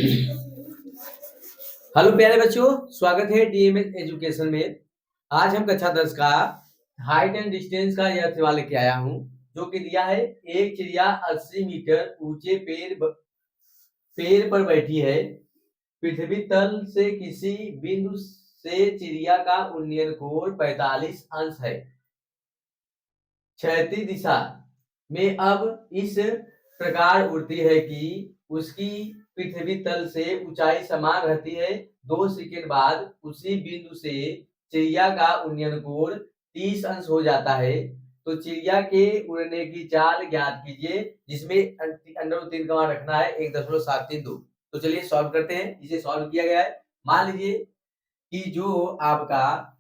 Hello प्यारे बच्चों, स्वागत है डीएमएस एजुकेशन में। आज हम कक्षा 10 का हाइट एंड डिस्टेंस का यह सवाल लेके आया हूं, जो कि दिया है एक चिड़िया 80 मीटर ऊंचे पेड़ पर बैठी है। पृथ्वी तल से किसी बिंदु से चिड़िया का उन्नयन कोण 45 अंश है। क्षैतिज दिशा में अब इस प्रकार उड़ती है कि उसकी पृथ्वी तल से ऊंचाई समान रहती है। 2 सेकंड बाद उसी बिंदु से चिड़िया का उन्नयन कोण 30 अंश हो जाता है। तो चिड़िया के उड़ने की चाल ज्ञात कीजिए, जिसमें √3 का मान रखना है 1.732। तो चलिए सॉल्व करते हैं। इसे सॉल्व किया गया है। मान लीजिए कि जो आपका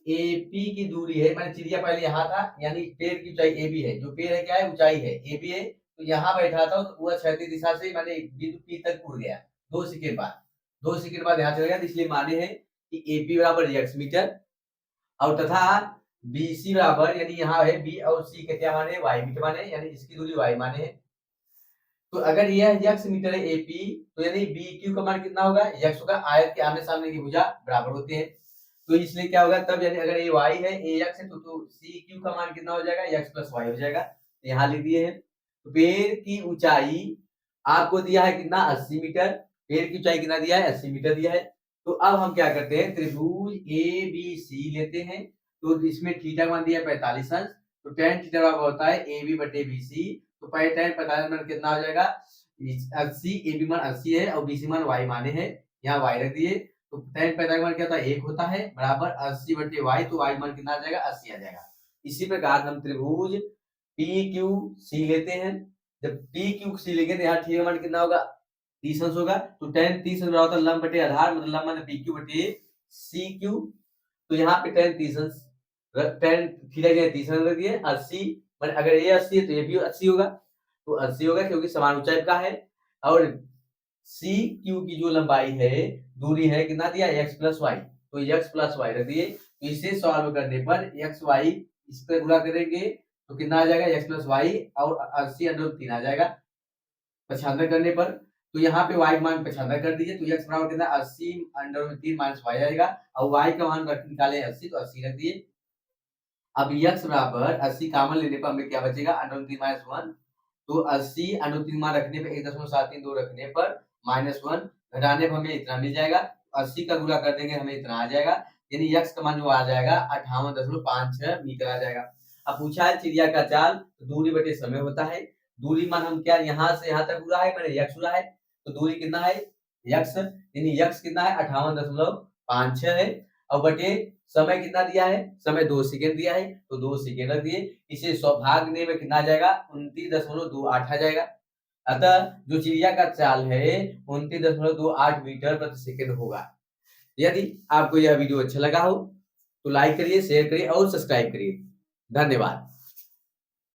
एपी की दूरी है, माने चिड़िया पहले यहाँ था, यानी पेड़ की ऊंचाई एबी है। जो पेड़ है क्या है, ऊंचाई है, एबी है। तो यहाँ बैठा था तो वह क्षैतिज दिशा से माने बिंदु पी तक उड़ गया। 2 सेकंड बाद यहाँ चला गया। तो इसलिए माने हैं कि एपी बराबर x मीटर और तथा बीसी बराबर, यानी यहाँ है बी और सी के क्या माने, y मीटर माने, यानी इसकी दूरी y माने है। तो अगर यह x मीटर है एपी, तो यानी बी क्यू का मान कितना होगा, x होगा। आयत के आमने सामने की भुजा बराबर होते हैं, तो इसलिए क्या होगा तब, यानी अगर ये y है, ये x है, तो सी क्यू का मान कितना हो जाएगा, x प्लस वाई हो जाएगा। यहाँ लिख दिए हैं। तो पेड़ की ऊंचाई आपको दिया है कितना, 80 मीटर। पेड़ की ऊंचाई कितना दिया है, 80 मीटर दिया है। तो अब हम क्या करते हैं, त्रिभुज ए बी सी लेते हैं। तो इसमें थीटा का मान दिया है 45 अंश। तो tan थीटा बराबर होता है ए बी बटे बी सी। तो tan 45 मान कितना हो जाएगा, 80। ए बी मान 80 है और बी सी मान y माने है, यहाँ y रख दिए। तो tan 45 मान क्या होता है, 1 होता है, बराबर 80 बटे y। तो y मान कितना आ जाएगा, 80 आ जाएगा। इसी प्रकार हम त्रिभुज पी क्यू सी लेते हैं। जब पी क्यू सी लेंगे तो यहाँ थीटा मान कितना होगा, 30 अंश होगा। तो tan 30 अंश होता है लंब बटे आधार, मतलब लंब माने पी क्यू बटे सी क्यू। तो यहाँ पे tan 30 अंश, tan थीटा के 30 अंश रख दिए। 80 माने अगर ये 80 है तो ये भी 80 होगा। तो 80 होगा क्योंकि समान ऊंचाई का है। और सी क्यू की जो लंबाई है, दूरी है, कितना दिया, x प्लस वाई। तो x प्लस वाई रख दिए। तो इसे सॉल्व करने पर x y इस पर गुणा करेंगे तो कितना आ जाएगा, x प्लस वाई और 80/3 आ जाएगा 95 करने पर। तो यहाँ पे y मान 95 कर दीजिए। तो x बराबर कितना, 80/3 माइनस y आएगा। और y का मान निकाले 80, तो 80 रख दिए। अब x बराबर 80 कॉमन लेने पर हमें क्या बचेगा, √3 माइनस 1। तो 80/3 मान रखने पर 1.732 रखने पर -1 घटाने पर हमें इतना मिल जाएगा। 80 का गुणा कर देंगे, हमें इतना आ जाएगा। यानी x का मान जो आ जाएगा 58.56 मीटर आ जाएगा। अब पूछा है चिड़िया का चाल, तो दूरी बटे समय होता है। दूरी मान हम क्या, यहाँ से यहाँ तक उड़ा है, मैंने x उड़ा है। तो दूरी कितना है, x, यानी x कितना है, 58.56 है। और बटे समय कितना दिया है, समय 2 सेकंड दिया है। तो 2 सेकंड रख दिए। इसे भागने में कितना आ जाएगा, 29.28 आ जाएगा। अतः जो चिड़िया का चाल है 29.28 मीटर प्रति सेकंड होगा। यदि आपको यह वीडियो अच्छा लगा हो तो लाइक करिए, शेयर करिए और सब्सक्राइब करिए। धन्यवाद।